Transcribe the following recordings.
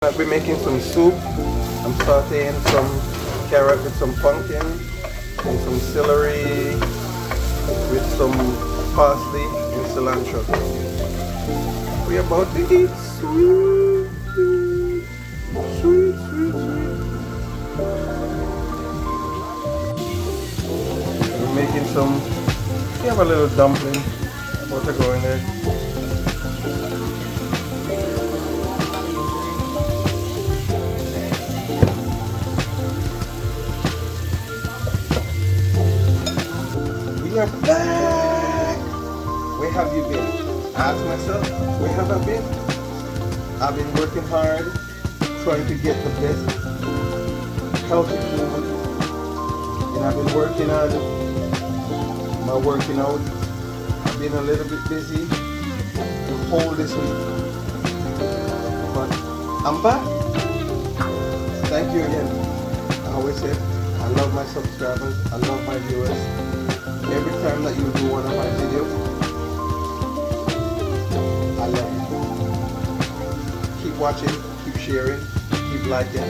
I'll be making some soup. I'm sauteing some carrot with some pumpkin and some celery with some parsley and cilantro. We're about to eat sweet, sweet, sweet, sweet. We're making some, we have a little dumpling about to go in there. We are back! Where have you been? I ask myself, where have I been? I've been working hard, trying to get the best healthy food. And I've been working on my working out. I've been a little bit busy the whole this week. But I'm back. Thank you again. I always say, I love my subscribers, I love my viewers. Every time that you do one of my videos, I love you. Keep watching, keep sharing, keep liking.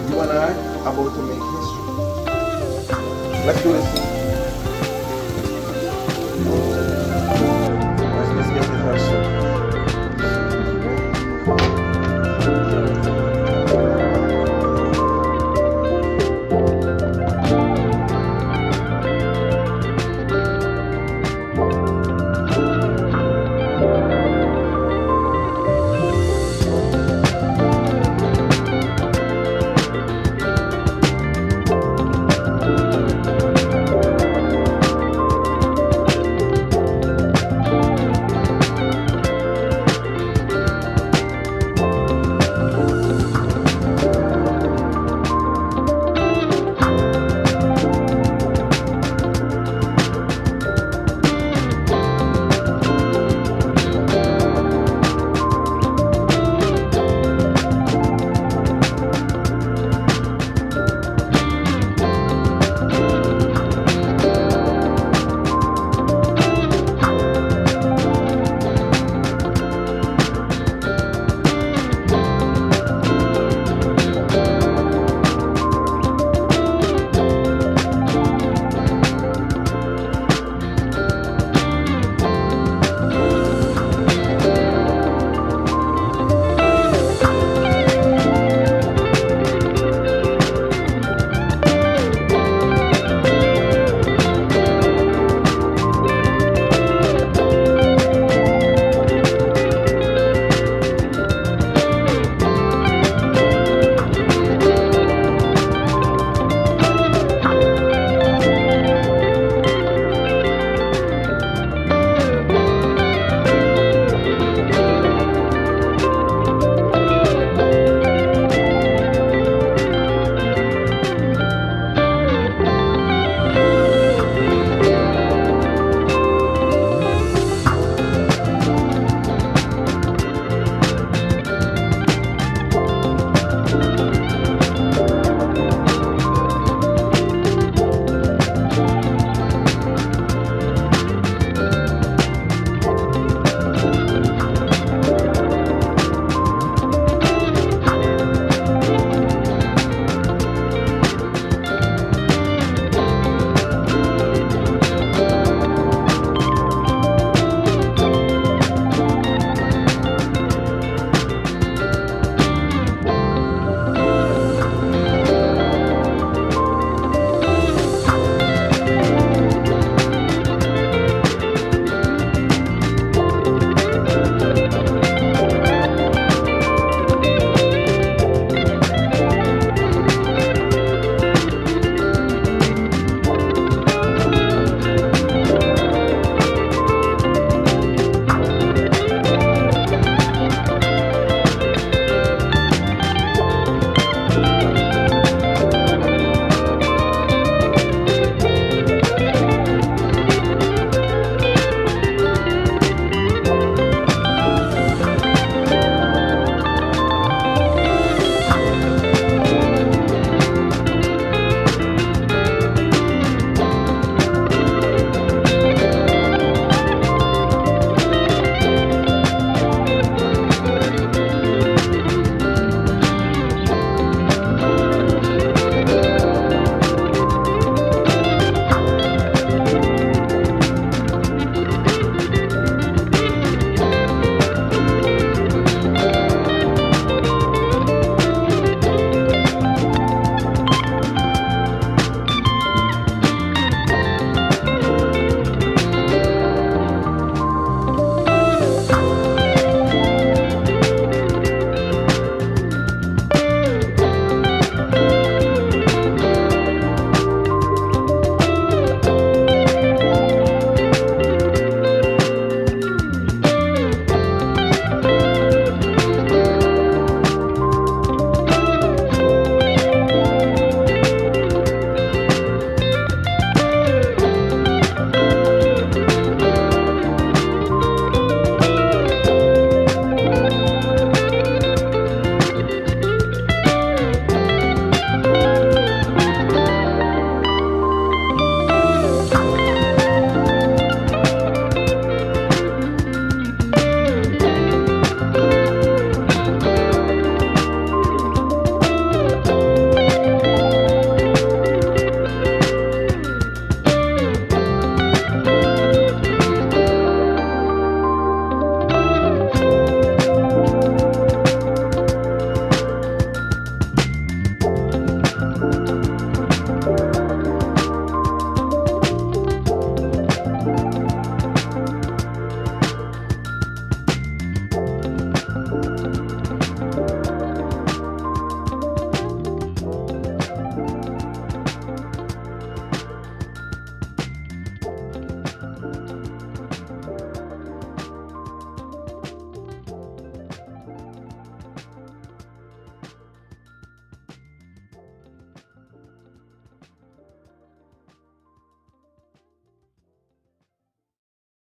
You and I are about to make history. Let's do this.